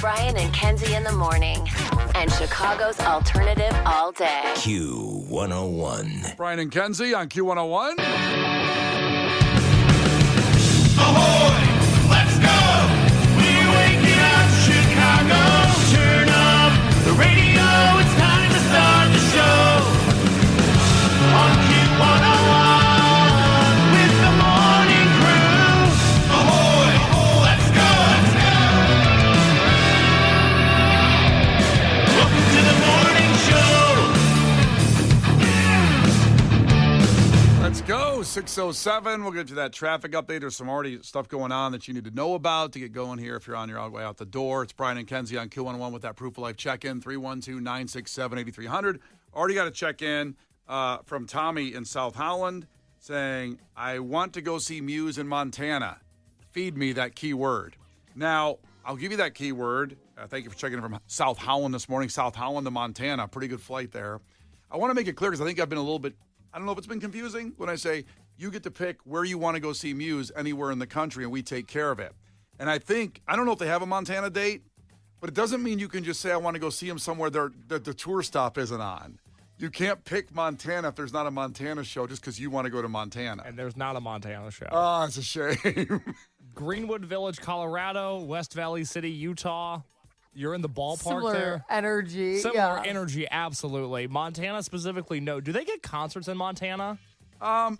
Brian and Kenzie in the morning. And Chicago's alternative all day. Q101. Brian and Kenzie on Q101. Ahoy! Let's go! We're waking up Chicago. Turn up the radio. It's time to start the show. On Q101 with the morning crew. Ahoy! Let's go! Welcome to the morning show. Let's go. 6:07. We'll get to that traffic update. There's some already stuff going on that you need to know about to get going here if you're on your way out the door. It's Brian and Kenzie on Q101 with that Proof of Life check-in, 312-967-8300. Already got a check-in from Tommy in South Holland saying, I want to go see Muse in Montana. Feed me that keyword. Now, I'll give you that keyword. Thank you for checking in from South Holland this morning. South Holland to Montana. Pretty good flight there. I want to make it clear because I think I've been a little bit, I don't know if it's been confusing when I say you get to pick where you want to go see Muse anywhere in the country and we take care of it. And I don't know if they have a Montana date, but it doesn't mean you can just say I want to go see them somewhere that the tour stop isn't on. You can't pick Montana if there's not a Montana show just because you want to go to Montana. And there's not a Montana show. Oh, it's a shame. Greenwood Village, Colorado, West Valley City, Utah. You're in the ballpark Similar there. energy. Similar energy, absolutely. Montana specifically, no. Do they get concerts in Montana?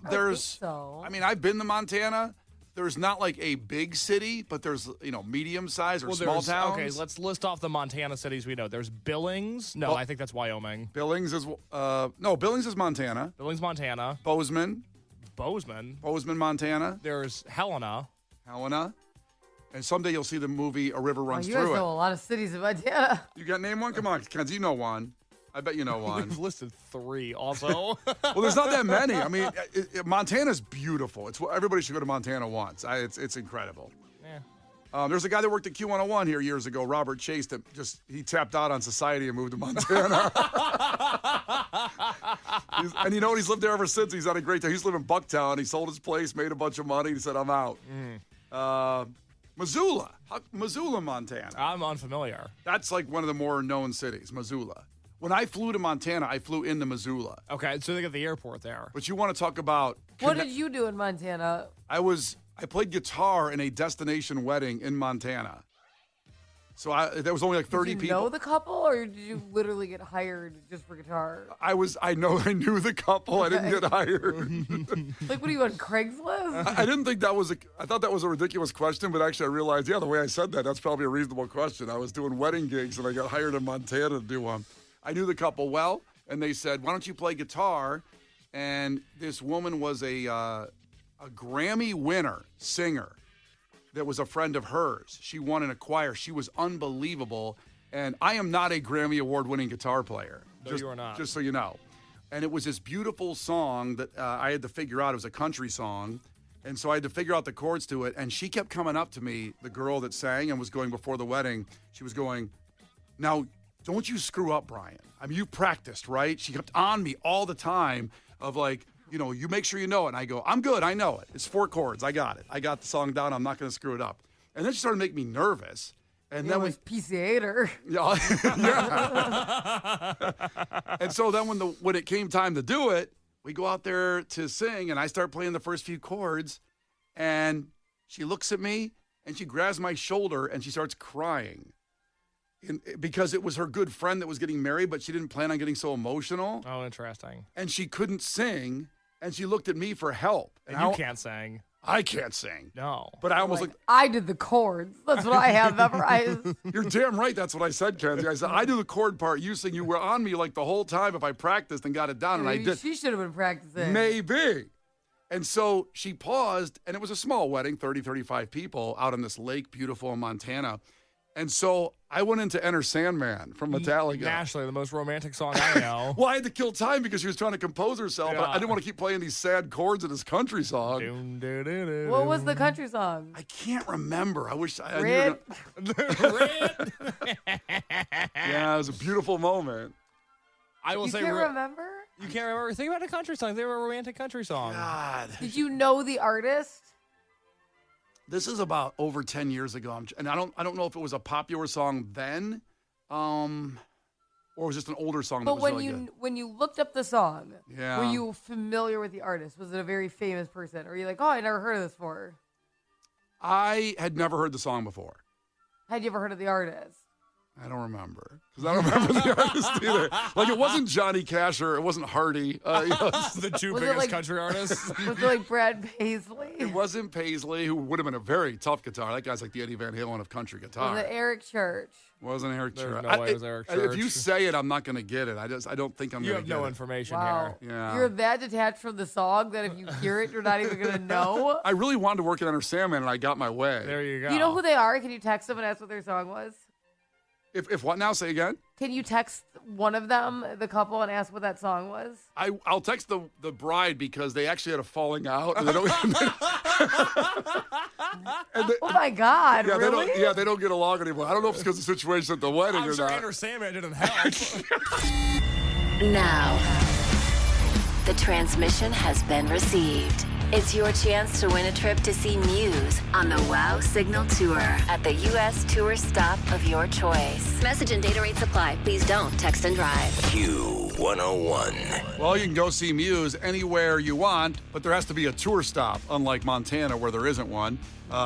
There's, so. I mean, I've been to Montana. There's not like a big city, but there's, medium size or small towns. Okay, let's list off the Montana cities we know. There's Billings. No, I think that's Wyoming. Billings is, Billings is Montana. Billings, Montana. Bozeman, Montana. There's Helena. And someday you'll see the movie A River Runs you guys Through It. know a lot of cities in Montana. You got name one? Come on, Kenzie, you know one. I bet you know one. We've listed 3 also. Well, there's not that many. I mean, Montana's beautiful. Everybody should go to Montana once. It's incredible. Yeah. There's a guy that worked at Q101 here years ago, Robert Chase, that he tapped out on society and moved to Montana. And you know what? He's lived there ever since. He's had a great time. He's living in Bucktown. He sold his place, made a bunch of money. He said, I'm out. Missoula, Montana. I'm unfamiliar. That's like one of the more known cities, Missoula. When I flew to Montana, I flew into Missoula. Okay, so they got the airport there. But you want to talk about... What did you do in Montana? I played guitar in a destination wedding in Montana. So there was only like 30 Did you people. know the couple, or did you literally get hired just for guitar? I knew the couple. Okay. I didn't get hired. Like, what are you on Craigslist? I didn't think I thought that was a ridiculous question, but actually I realized, the way I said that's probably a reasonable question. I was doing wedding gigs and I got hired in Montana to do one. I knew the couple well, and they said, why don't you play guitar? And this woman was a Grammy winner singer that was a friend of hers. She won in a choir. She was unbelievable. And I am not a Grammy award-winning guitar player. No, you are not. Just so you know. And it was this beautiful song that I had to figure out. It was a country song. And so I had to figure out the chords to it. And she kept coming up to me, the girl that sang and was going before the wedding. She was going, now, don't you screw up, Brian. I mean, you practiced, right? She kept on me all the time of like, you make sure you know it. And I go, I'm good. I know it. It's 4 chords. I got it. I got the song down. I'm not going to screw it up. And then she started to make me nervous. And then was PCA'd her. Yeah. And so then when it came time to do it, we go out there to sing, and I start playing the first few chords, and she looks at me, and she grabs my shoulder, and she starts crying. Because it was her good friend that was getting married, but she didn't plan on getting so emotional. Oh, interesting. And she couldn't sing, and she looked at me for help. And you can't sing. I can't sing. No. But I almost I did the chords. That's what I have memorized. You're damn right. That's what I said, Kenzie. I said, I do the chord part. You sing. You were on me like the whole time if I practiced and got it down, and I did. She should have been practicing. Maybe. And so she paused, and it was a small wedding, 30, 35 people out on this lake, beautiful in Montana. And so I went into Enter Sandman from Metallica. Nationally, the most romantic song I know. Well, I had to kill time because she was trying to compose herself. Yeah. I didn't want to keep playing these sad chords in this country song. What was the country song? I can't remember. I wish I Red. Yeah, it was a beautiful moment. I will You say, can't remember? you can't remember. Think about a country song. They were a romantic country song. God. Did you know the artist? This is about over 10 years ago, and I don't know if it was a popular song then, or it was just an older song. But that was really good. when you looked up the song, Yeah. were you familiar with the artist? Was it a very famous person? Or were you like, oh, I never heard of this before? I had never heard the song before. Had you ever heard of the artist? I don't remember because I don't remember the artist either. Like it wasn't Johnny Cash or it wasn't Hardy. The two Was it biggest like- country artists. Was it like Brad Paisley? It wasn't Paisley, who would have been a very tough guitar. That guy's like the Eddie Van Halen of country guitar. Was it Eric Church? Wasn't Eric There's Church. no way it was Eric If you Church. say it, I'm not going to get it. I don't think I'm You going to have get no it. information Wow. here. Yeah. You're that detached from the song that if you hear it, you're not even going to know? I really wanted to work at Enter Sandman, and I got my way. There you go. Do you know who they are? Can you text them and ask what their song was? If what now? Say again. Can you text one of them, the couple, and ask what that song was? I'll text the bride because they actually had a falling out. And they don't, Oh my God! yeah, really? they don't get along anymore. I don't know if it's because of the situation at the wedding I'm or sure not. Enter Sandman didn't help. Now, the transmission has been received. It's your chance to win a trip to see Muse on the WOW Signal Tour at the U.S. tour stop of your choice. Message and data rates apply. Please don't text and drive. Q101. Well, you can go see Muse anywhere you want, but there has to be a tour stop, unlike Montana where there isn't one,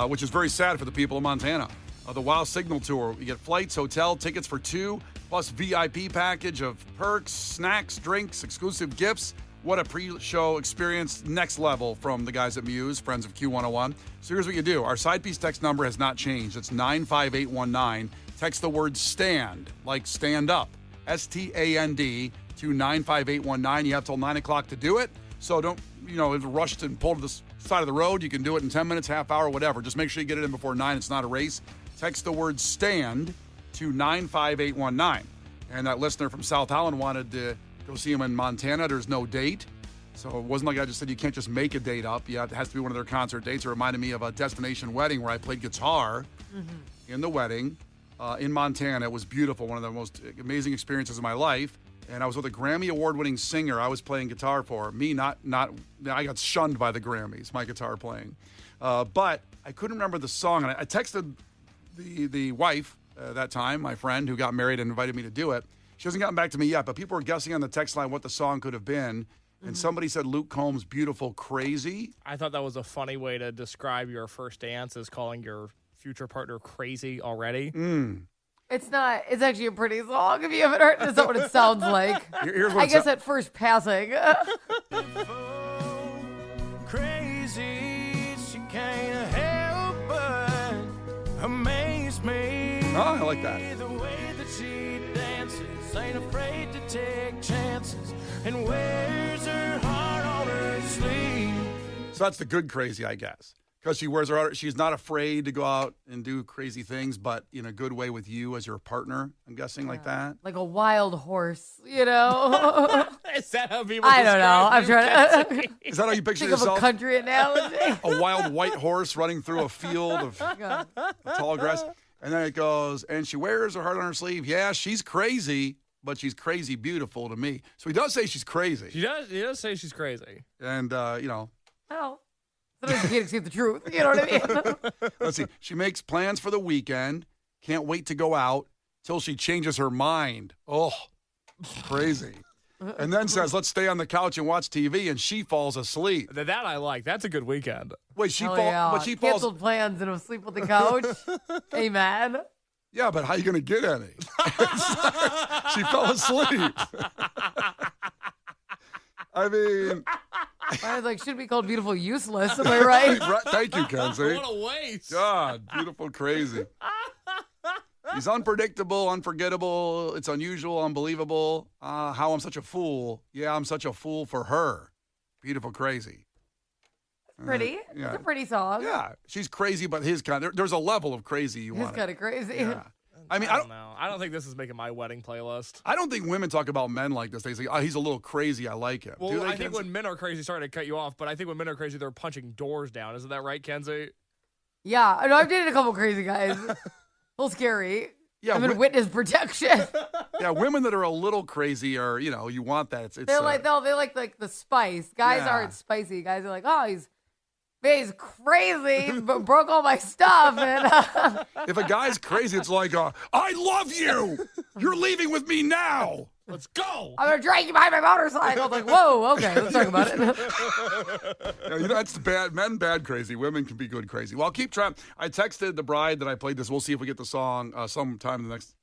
which is very sad for the people of Montana. The WOW Signal Tour, you get flights, hotel, tickets for two, plus VIP package of perks, snacks, drinks, exclusive gifts. What a pre-show experience, next level from the guys at Muse, friends of Q101. So here's what you do. Our side piece text number has not changed. It's 95819. Text the word STAND, like stand up, STAND, to 95819. You have till 9 o'clock to do it. So don't, rush and pull to the side of the road. You can do it in 10 minutes, half hour, whatever. Just make sure you get it in before 9. It's not a race. Text the word STAND to 95819. And that listener from South Holland wanted to go see him in Montana. There's no date. So it wasn't like I just said you can't just make a date up. It has to be one of their concert dates. It reminded me of a destination wedding where I played guitar in the wedding in Montana. It was beautiful, one of the most amazing experiences of my life. And I was with a Grammy award-winning singer I was playing guitar for. Me, not. I got shunned by the Grammys, my guitar playing. But I couldn't remember the song. And I texted the wife that time, my friend who got married and invited me to do it. She hasn't gotten back to me yet, but people were guessing on the text line what the song could have been. And somebody said Luke Combs' Beautiful Crazy. I thought that was a funny way to describe your first dance, is calling your future partner crazy already. It's not. It's actually a pretty song. If you haven't heard, that's not what it sounds like. Here's what I it guess sa- at first passing. Crazy, she can't help but amaze me. Oh, I like that. The way that she dances, ain't afraid to take chances, and wears her heart on her sleeve. So that's the good crazy, I guess. Because she wears her heart. She's not afraid to go out and do crazy things, but in a good way with you as your partner, I'm guessing, like that. Like a wild horse, Is that Is that how people I don't know. I'm describe trying to Is that how you picture think of a yourself? country analogy. A wild white horse running through a field of God. tall grass. And then it goes, and she wears her heart on her sleeve. Yeah, she's crazy, but she's crazy beautiful to me. So he does say she's crazy. He does say she's crazy. And, Oh. Sometimes you can't escape the truth. You know what I mean? let's see. She makes plans for the weekend. Can't wait to go out till she changes her mind. Oh, crazy. And then says, let's stay on the couch and watch TV. And she falls asleep. That I like. That's a good weekend. Wait, she Hell falls. yeah. But she falls. Canceled plans and asleep on the couch. Amen. Yeah, but how are you going to get any? She fell asleep. I mean, I was like, should be called beautiful useless. Am I right? thank you, Kenzie. What a waste. God, beautiful, crazy. He's unpredictable, unforgettable. It's unusual, unbelievable. How I'm such a fool. Yeah, I'm such a fool for her. Beautiful, crazy. Pretty. Yeah. It's a pretty song. Yeah, she's crazy, but his kind. There's a level of crazy you It's want. kind of crazy. Yeah. I mean, I don't know. I don't think this is making my wedding playlist. I don't think women talk about men like this. They say, "Oh, he's a little crazy. I like him." Well, Do they, I think Kenzie? when men are crazy, sorry to cut you off, but I think when men are crazy, they're punching doors down. Isn't that right, Kenzie? Yeah. I know I've dated a couple crazy guys. A little scary. Yeah, I'm in witness protection. yeah, women that are a little crazy are, you want that. It's They're like, no, they like the spice. Guys Yeah. aren't spicy. Guys are like, oh, he's He's crazy, but broke all my stuff. And If a guy's crazy, it's like, I love you. You're leaving with me now. Let's go. I'm going to drag you behind my motorcycle. I'm like, whoa, okay, let's talk about it. Yeah, that's bad. Men bad crazy. Women can be good crazy. Well, I'll keep trying. I texted the bride that I played this. We'll see if we get the song sometime in the next,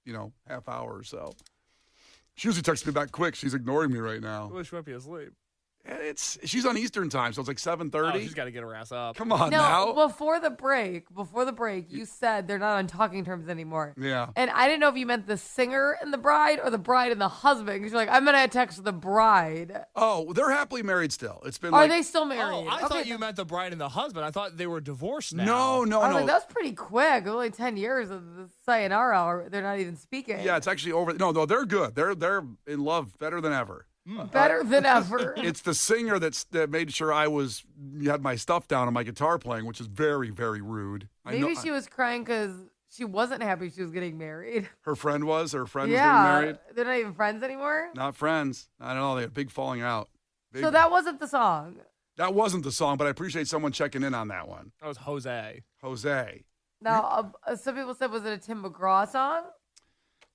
half hour or so. She usually texts me back quick. She's ignoring me right now. Well, she might be asleep. She's on Eastern time, so it's like 7:30. Oh, she's got to get her ass up. Come on No, now. before the break, you said they're not on talking terms anymore. Yeah. And I didn't know if you meant the singer and the bride or the bride and the husband. Because you're like, I'm going to text the bride. Oh, they're happily married still. It's been Are like they still married? Oh, I thought you meant the bride and the husband. I thought they were divorced now. no. I was like, that's pretty quick. Only 10 years of the sayonara. They're not even speaking. Yeah, it's actually over. No, they're good. They're in love better than ever. Better than ever. It's the singer that made sure you had my stuff down on my guitar playing, which is very, very rude. Maybe she was crying because she wasn't happy she was getting married. Her friend was getting Yeah. married. They're not even friends anymore. Not friends. I don't know. They had a big falling out. Big- So that wasn't the song. that wasn't the song, but I appreciate someone checking in on that one. That was Jose. Jose. Now, some people said, was it a Tim McGraw song?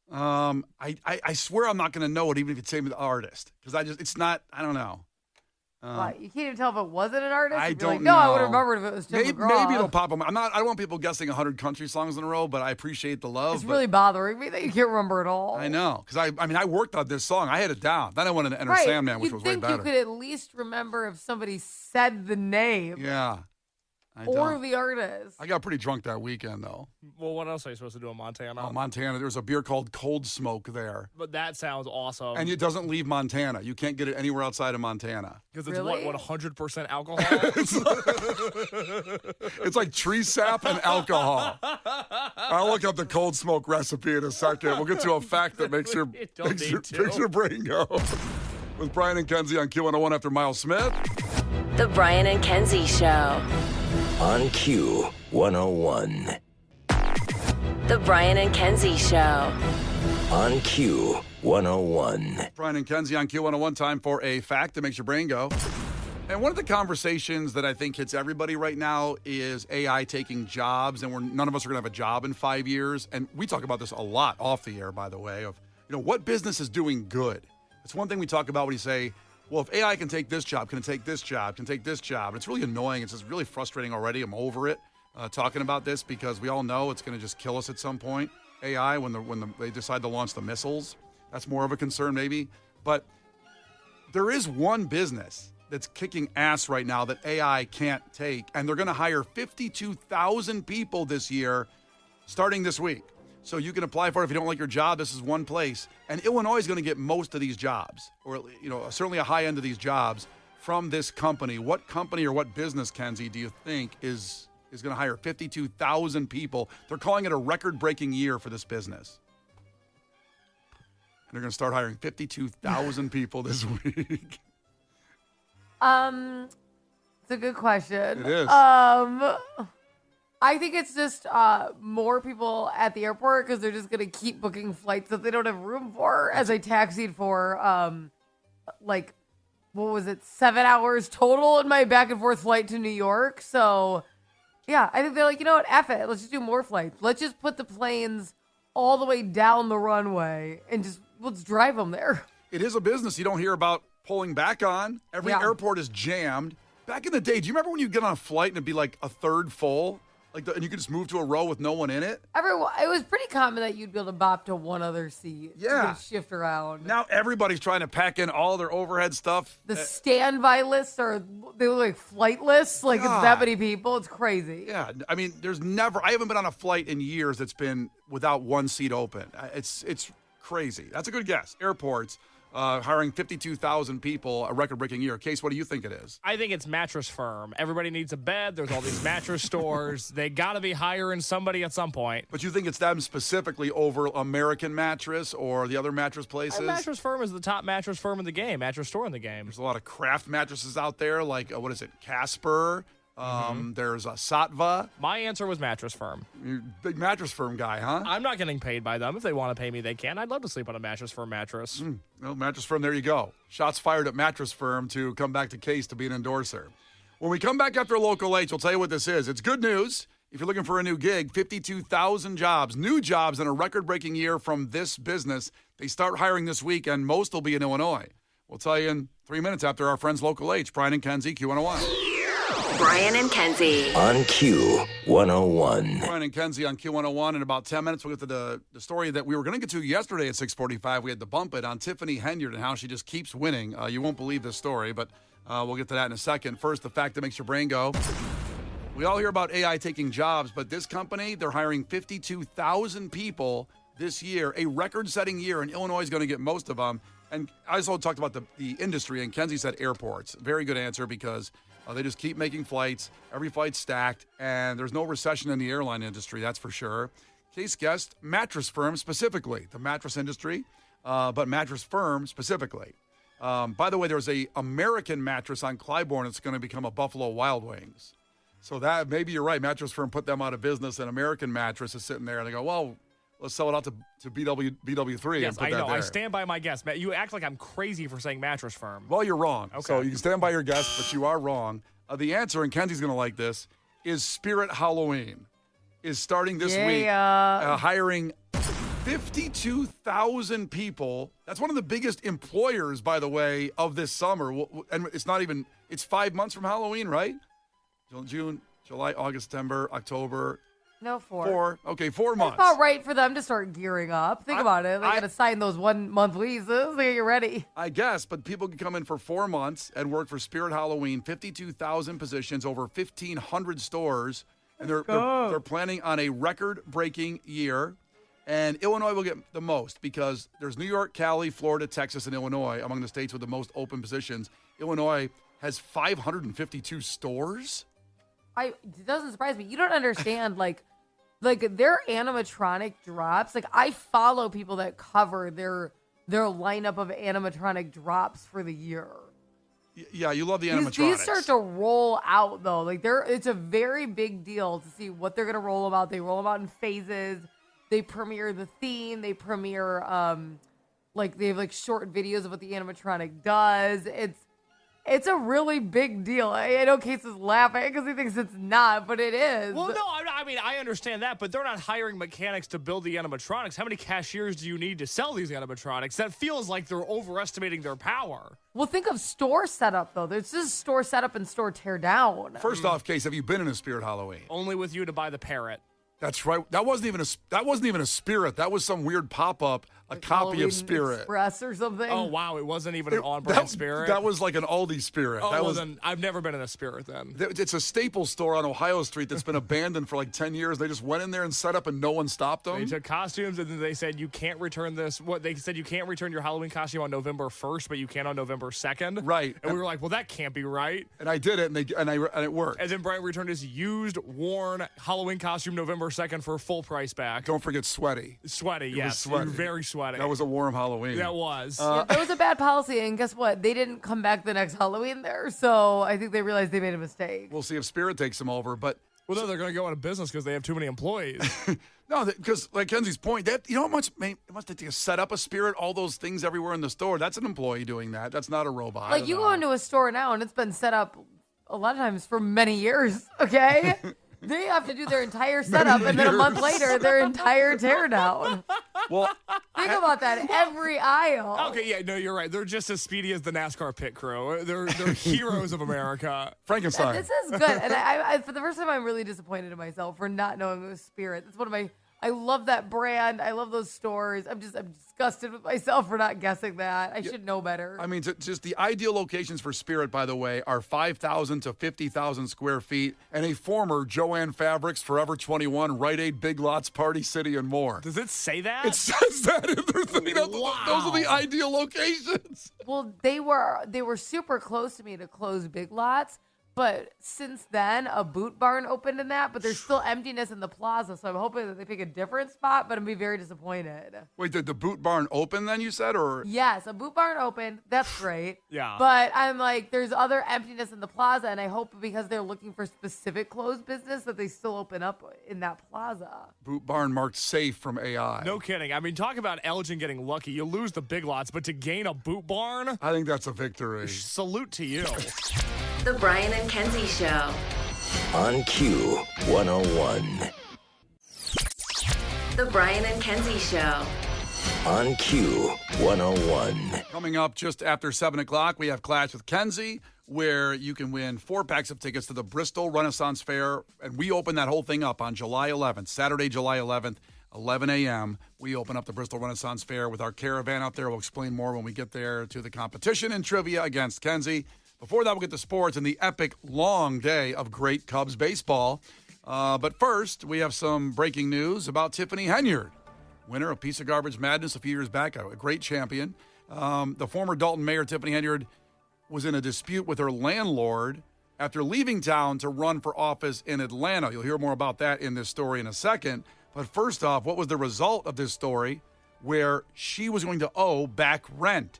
I swear I'm not going to know it, even if it's the same artist, because it's not. I don't know. What, you can't even tell if it wasn't an artist? I You'd be don't like, no, I would know. have remembered if it was Tim Maybe, McGraw. maybe it'll pop up. I don't want people guessing 100 country songs in a row, but I appreciate the love. It's but really bothering me that you can't remember it all. I know, because I worked on this song. I had it down. Then I went into Enter Right. Sandman, which You'd was way think better. you could at least remember if somebody said the name Yeah. I or don't. the artist. I got pretty drunk that weekend, though. Well, what else are you supposed to do in Montana? Oh, Montana. There's a beer called Cold Smoke there. But that sounds awesome. And it doesn't leave Montana. You can't get it anywhere outside of Montana. Because it's Really? what 100% alcohol? It's like tree sap and alcohol. I'll look up the Cold Smoke recipe in a second. We'll get to a fact that makes your Don't need to. makes your brain go. With Brian and Kenzie on Q101 after Miles Smith. The Brian and Kenzie Show. On Q101. The Brian and Kenzie Show. On Q101. Brian and Kenzie on Q101, time for a fact that makes your brain go. And one of the conversations that I think hits everybody right now is AI taking jobs, and none of us are going to have a job in 5 years. And we talk about this a lot off the air, by the way, of what business is doing good. It's one thing we talk about when you say, well, if AI can take this job, can it take this job, can take this job? And it's really annoying. It's just really frustrating already. I'm over it talking about this because we all know it's going to just kill us at some point. AI, when they decide to launch the missiles, that's more of a concern maybe. But there is one business that's kicking ass right now that AI can't take, and they're going to hire 52,000 people this year starting this week. So you can apply for it if you don't like your job. This is one place. And Illinois is going to get most of these jobs, or certainly a high end of these jobs from this company. What company or what business, Kenzie, do you think is going to hire 52,000 people? They're calling it a record-breaking year for this business. And they're going to start hiring 52,000 people this week. It's a good question. It is. I think it's just more people at the airport because they're just going to keep booking flights that they don't have room for, as I taxied for, what was it, 7 hours total in my back and forth flight to New York. So, yeah, I think they're like, you know what, F it. Let's just do more flights. Let's just put the planes all the way down the runway and let's drive them there. It is a business you don't hear about pulling back on. Every airport is jammed. Back in the day, do you remember when you'd get on a flight and it'd be like a third full? And you could just move to a row with no one in it? It was pretty common that you'd be able to bop to one other seat. Yeah. You could shift around. Now everybody's trying to pack in all their overhead stuff. The standby lists they look like flight lists. Like it's that many people. It's crazy. Yeah. I mean, I haven't been on a flight in years that's been without one seat open. It's crazy. That's a good guess. Airports. Hiring 52,000 people, a record-breaking year. Case, what do you think it is? I think it's Mattress Firm. Everybody needs a bed. There's all these mattress stores. They got to be hiring somebody at some point. But you think it's them specifically over American Mattress or the other mattress places? Mattress Firm is the top mattress firm in the game, mattress store in the game. There's a lot of craft mattresses out there, like, what is it, Casper? There's a Satva. My answer was Mattress Firm. You're a big Mattress Firm guy, huh? I'm not getting paid by them. If they want to pay me, they can. I'd love to sleep on a Mattress Firm mattress. Well, Mattress Firm, there you go. Shots fired at Mattress Firm to come back to Case to be an endorser. When we come back after Local H, we'll tell you what this is. It's good news. If you're looking for a new gig, 52,000 jobs, new jobs in a record-breaking year from this business. They start hiring this week, and most will be in Illinois. We'll tell you in 3 minutes after our friends Local H. Brian and Kenzie, Q101. Brian and Kenzie. On Q101. Brian and Kenzie on Q101. In about 10 minutes, we'll get to the story that we were going to get to yesterday at 6:45. We had to bump it on Tiffany Henyard and how she just keeps winning. You won't believe this story, but we'll get to that in a second. First, the fact that makes your brain go. We all hear about AI taking jobs, but this company, they're hiring 52,000 people this year, a record-setting year, and Illinois is going to get most of them. And I also talked about the industry, and Kenzie said airports. Very good answer because they just keep making flights. Every flight's stacked, and there's no recession in the airline industry, that's for sure. Case guest, mattress firm specifically. The mattress industry, but mattress firm specifically. By the way, there's a American mattress on Clybourne that's going to become a Buffalo Wild Wings. So that maybe you're right. Mattress firm put them out of business. An American mattress is sitting there, and they go, well, let's sell it out to BW3 Yes, and put I that know. there. I stand by my guess. Matt, you act like I'm crazy for saying mattress firm. Well, you're wrong. Okay. So you can stand by your guess, but you are wrong. The answer, and Kenzie's going to like this, is Spirit Halloween is starting this week, hiring 52,000 people. That's one of the biggest employers, by the way, of this summer. And it's 5 months from Halloween, right? June, July, August, September, October. No, 4. 4. Okay, 4 months. That's about right for them to start gearing up. Think about it. They got to sign those 1 month leases. They get ready. I guess, but people can come in for 4 months and work for Spirit Halloween, 52,000 positions, over 1,500 stores. And they're planning on a record-breaking year. And Illinois will get the most because there's New York, Cali, Florida, Texas, and Illinois among the states with the most open positions. Illinois has 552 stores. It doesn't surprise me. You don't understand, like their animatronic drops. Like, I follow people that cover their lineup of animatronic drops for the year. Yeah, you love the animatronics. These start to roll out, though. Like, it's a very big deal to see what they're going to roll them out. They roll them out in phases. They premiere the theme. They premiere, they have, short videos of what the animatronic does. It's a really big deal. I know Case is laughing because he thinks it's not, but it is. Well, no, I mean, I understand that, but they're not hiring mechanics to build the animatronics. How many cashiers do you need to sell these animatronics? That feels like they're overestimating their power. Well, think of store setup, though. There's this store setup and store tear down. First off, Case, have you been in a Spirit Halloween? Only with you to buy the parrot. That's right. That wasn't even a Spirit. That was some weird pop-up, copy Halloween of Spirit. Express or something. Oh, wow. It wasn't even an on-brand Spirit? That was like an Aldi Spirit. Then I've never been in a Spirit then. It's a Staples store on Ohio Street that's been abandoned for 10 years. They just went in there and set up and no one stopped them. They took costumes and then they said you can't return this. They said you can't return your Halloween costume on November 1st, but you can on November 2nd. Right. And we were like, well, that can't be right. And I did it, and it worked. And then Brian returned his used, worn Halloween costume November 2nd for full price back. Don't forget sweaty. Sweaty, yes. Was sweaty. Very sweaty. That was a warm Halloween. That was. That was a bad policy, and guess what? They didn't come back the next Halloween there, so I think they realized they made a mistake. We'll see if Spirit takes them over, but... Well, no, they're going to go out of business because they have too many employees. No, because like Kenzie's point, that how much it must take to set up a Spirit, all those things everywhere in the store. That's an employee doing that. That's not a robot. Like, you go into a store now, and it's been set up a lot of times for many years, okay? They have to do their entire setup, and then a month later, their entire teardown. Well, think about that every aisle. Okay, yeah, no, you're right. They're just as speedy as the NASCAR pit crew. They're heroes of America. Frankenstein. This is good, and I for the first time, I'm really disappointed in myself for not knowing it was Spirit. That's one of my. I love that brand. I love those stores. I'm disgusted with myself for not guessing that. I should know better. I mean, just the ideal locations for Spirit, by the way, are 5,000 to 50,000 square feet and a former Joann Fabrics, Forever 21, Rite Aid, Big Lots, Party City, and more. Does it say that? It says that in their thing. Wow. Those are the ideal locations. Well, they were super close to me to close Big Lots. But since then, a Boot Barn opened in that, but there's still emptiness in the plaza. So I'm hoping that they pick a different spot, but I'm be very disappointed. Wait, did the Boot Barn open then, you said? Or yes, a Boot Barn opened. That's great. Yeah. But I'm like, there's other emptiness in the plaza, and I hope because they're looking for specific closed business that they still open up in that plaza. Boot Barn marked safe from AI. No kidding. I mean, talk about Elgin getting lucky. You lose the Big Lots, but to gain a Boot Barn, I think that's a victory. salute to you. The Brian and Kenzie Show. On Q101. The Brian and Kenzie Show. On Q101. Coming up just after 7 o'clock, we have Clash with Kenzie, where you can win 4 packs of tickets to the Bristol Renaissance Fair. And we open that whole thing up on July 11th, Saturday, July 11th, 11 a.m. We open up the Bristol Renaissance Fair with our caravan out there. We'll explain more when we get there to the competition and trivia against Kenzie. Before that, we'll get to sports and the epic long day of great Cubs baseball. But first, we have some breaking news about Tiffany Henyard, winner of Piece of Garbage Madness a few years back, a great champion. The former Dalton mayor, Tiffany Henyard, was in a dispute with her landlord after leaving town to run for office in Atlanta. You'll hear more about that in this story in a second. But first off, what was the result of this story where she was going to owe back rent?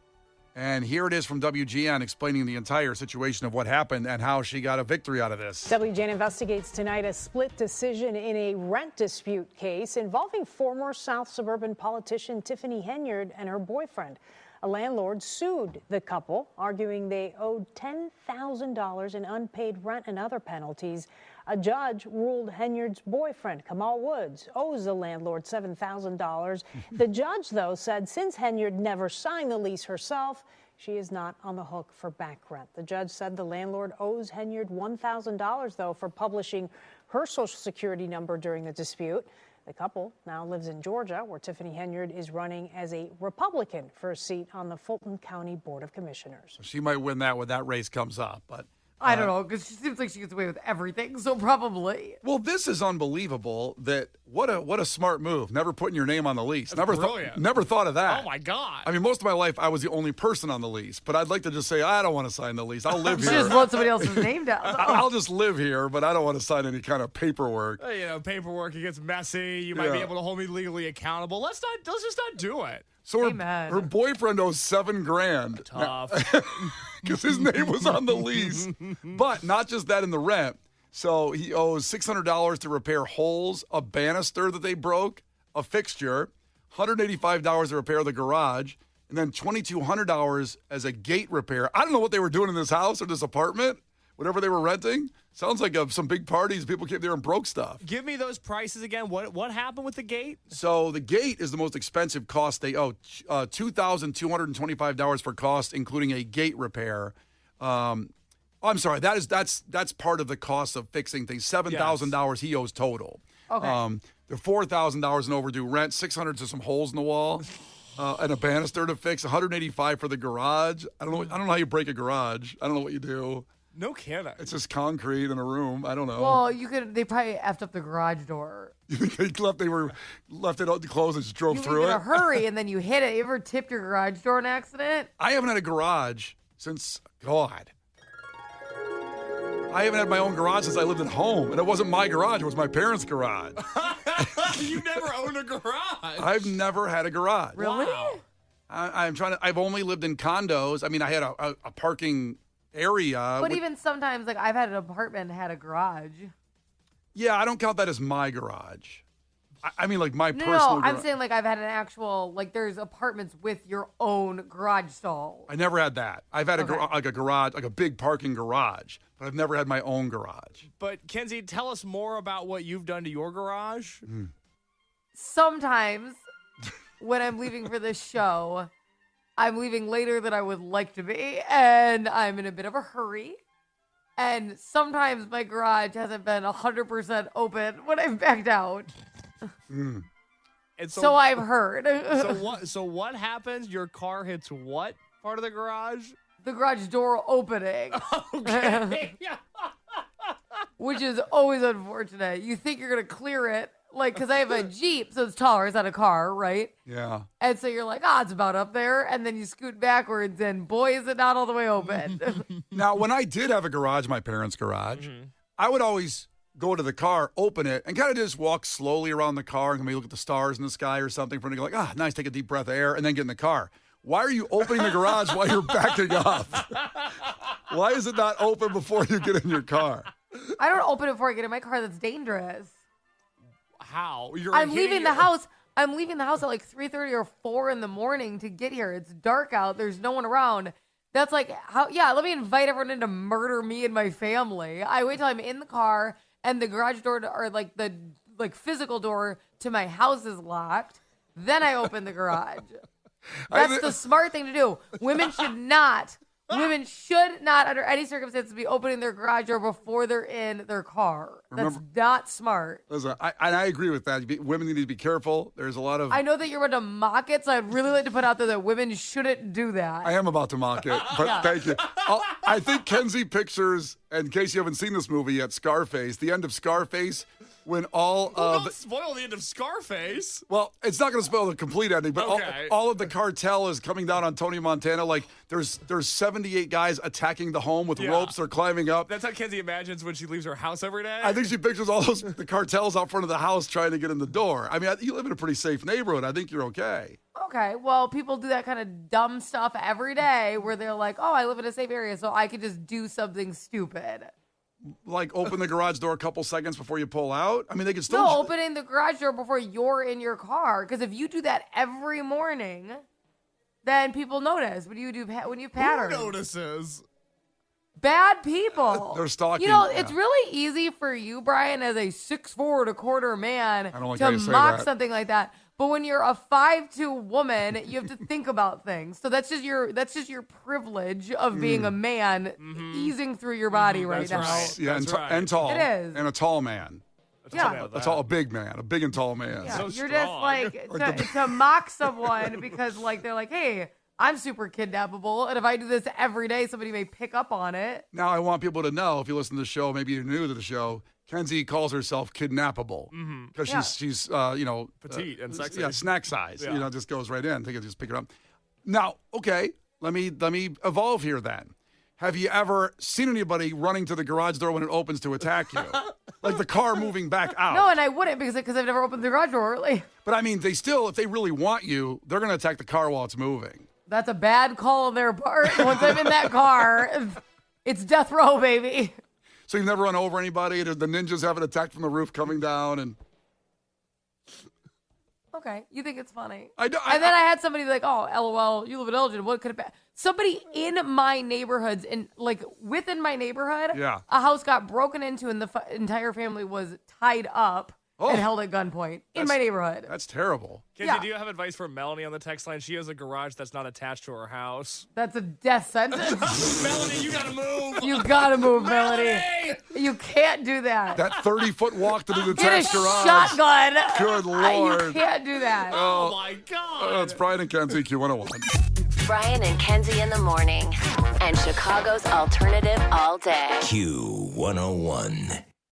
And here it is from WGN explaining the entire situation of what happened and how she got a victory out of this. WGN investigates tonight a split decision in a rent dispute case involving former South suburban politician Tiffany Henyard and her boyfriend. A landlord sued the couple, arguing they owed $10,000 in unpaid rent and other penalties. A judge ruled Henyard's boyfriend, Kamal Woods, owes the landlord $7,000. The judge, though, said since Henyard never signed the lease herself, she is not on the hook for back rent. The judge said the landlord owes Henyard $1,000, though, for publishing her Social Security number during the dispute. The couple now lives in Georgia, where Tiffany Henyard is running as a Republican for a seat on the Fulton County Board of Commissioners. So she might win that when that race comes up, but I don't know, because she seems like she gets away with everything, so probably. well, this is unbelievable. That what a smart move. Never putting your name on the lease. Never thought of that. Oh, my God. I mean, most of my life I was the only person on the lease, but I'd like to just say I don't want to sign the lease. I'll live She here. just wrote somebody else's name down. I'll just live here, but I don't want to sign any kind of paperwork. Paperwork, it gets messy. You might be Yeah. able to hold me legally accountable. Let's just not do it. So her, Amen. her boyfriend owes $7,000 Tough. because his name was on the lease. But not just that in the rent. So he owes $600 to repair holes, a banister that they broke, a fixture, $185 to repair the garage, and then $2,200 as a gate repair. I don't know what they were doing in this house or this apartment, whatever they were renting. Sounds like some big parties. People came there and broke stuff. Give me those prices again. What happened with the gate? So the gate is the most expensive cost they owe. $2,225 for cost, including a gate repair. I'm sorry. That's part of the cost of fixing things. $7,000 he owes total. Okay. The $4,000 in overdue rent, $600 to some holes in the wall, and a banister to fix. $185 for the garage. I don't know how you break a garage. I don't know what you do. No kidding. It's just concrete in a room. I don't know. Well, they probably effed up the garage door. You think they left it closed and just drove You through leave in it? a hurry and then you hit it. You ever tipped your garage door in accident? I haven't had a garage since, God. I haven't had my own garage since I lived at home. And it wasn't my garage, it was my parents' garage. You never owned a garage. I've never had a garage. Really? Wow. I've only lived in condos. I mean, I had a parking area. But even sometimes, like, I've had an apartment and had a garage. Yeah, I don't count that as my garage. I mean, like my No, personal I'm garage. saying, like, I've had an actual, like, there's apartments with your own garage stall. I never had that. I've had Okay. a garage, like a big parking garage, but I've never had my own garage. But Kenzie, tell us more about what you've done to your garage. Sometimes when I'm leaving for this show, I'm leaving later than I would like to be, and I'm in a bit of a hurry. And sometimes my garage hasn't been 100% open when I've backed out. And So I've heard. So what happens? Your car hits what part of the garage? The garage door opening, Okay. which is always unfortunate. You think you're going to clear it, like, because I have a Jeep, so it's taller. It's not a car, right? Yeah. And so you're like, it's about up there. And then you scoot backwards, and boy, is it not all the way open. Now, when I did have a garage, my parents' garage, I would always go to the car, open it, and kind of just walk slowly around the car and maybe look at the stars in the sky or something for them to go like, nice, take a deep breath of air, and then get in the car. Why are you opening the garage while you're backing up? Why is it not open before you get in your car? I don't open it before I get in my car. That's dangerous. How? I'm leaving the house. I'm leaving the house at like 3:30 or 4 in the morning to get here. It's dark out. There's no one around. That's like, how? Yeah, let me invite everyone in to murder me and my family. I wait till I'm in the car and the garage door or like the physical door to my house is locked. Then I open the garage. That's the smart thing to do. Women should not under any circumstances be opening their garage door before they're in their car. That's not smart. Listen, I agree with that. Women need to be careful. There's a lot of... I know that you're about to mock it, so I'd really like to put out there that women shouldn't do that. I am about to mock it, but thank you. I think Kenzie pictures, and in case you haven't seen this movie yet, Scarface, the end of Scarface, when all of... Don't spoil the end of Scarface. Well, it's not going to spoil the complete ending, but Okay. all of the cartel is coming down on Tony Montana. Like, there's 78 guys attacking the home with ropes. They're climbing up. That's how Kenzie imagines when she leaves her house every day. I think she pictures all the cartels out front of the house trying to get in the door. I mean, you live in a pretty safe neighborhood. I think you're okay. Okay, well, people do that kind of dumb stuff every day where they're like, oh, I live in a safe area, so I could just do something stupid. Like open the garage door a couple seconds before you pull out? I mean, they can still... No, opening the garage door before you're in your car. Because if you do that every morning, then people notice when you have patterns. Who notices? Bad people. They're stalking. You know, it's really easy for you, Brian, as a 6'4" quarter man, I don't like how to you say mock that. something like that. But when you're a 5'2" woman, you have to think about things. So that's just your privilege of being a man easing through your body right now. Right. Yeah, That's right. and tall. It is. And a tall man. Yeah. A big man, a big and tall man. Yeah, So you're strong. just like to mock someone because like they're like, hey, I'm super kidnappable, and if I do this every day, somebody may pick up on it. Now, I want people to know, if you listen to the show, maybe you're new to the show, Kenzie calls herself kidnappable because she's Petite and sexy. Yeah, snack size. Yeah. You know, just goes right in. Think just pick it up. Now, okay, let me evolve here then. Have you ever seen anybody running to the garage door when it opens to attack you? Like the car moving back out? No, and I wouldn't because I've never opened the garage door. Like, But I mean, if they really want you, they're going to attack the car while it's moving. that's a bad call on their part. Once I'm in that car, it's death row, baby. So you've never run over anybody? The ninjas haven't attacked from the roof coming down and... Okay, you think it's funny. And then I had somebody like, oh, LOL, you live in Elgin. What could it be? Somebody in my neighborhoods, within my neighborhood, Yeah. a house got broken into and the entire family was tied up and held at gunpoint in my neighborhood. That's terrible. Kenzie, Yeah. do you have advice for Melanie on the text line? She has a garage that's not attached to her house. That's a death sentence. Melanie, you gotta move. You gotta move, Melanie. You can't do that. That 30-foot walk to the Get a detached garage. shotgun. Good You Lord. can't do that. Oh my God. It's Brian and Kenzie, Q101. Brian and Kenzie in the morning. And Chicago's alternative all day. Q101.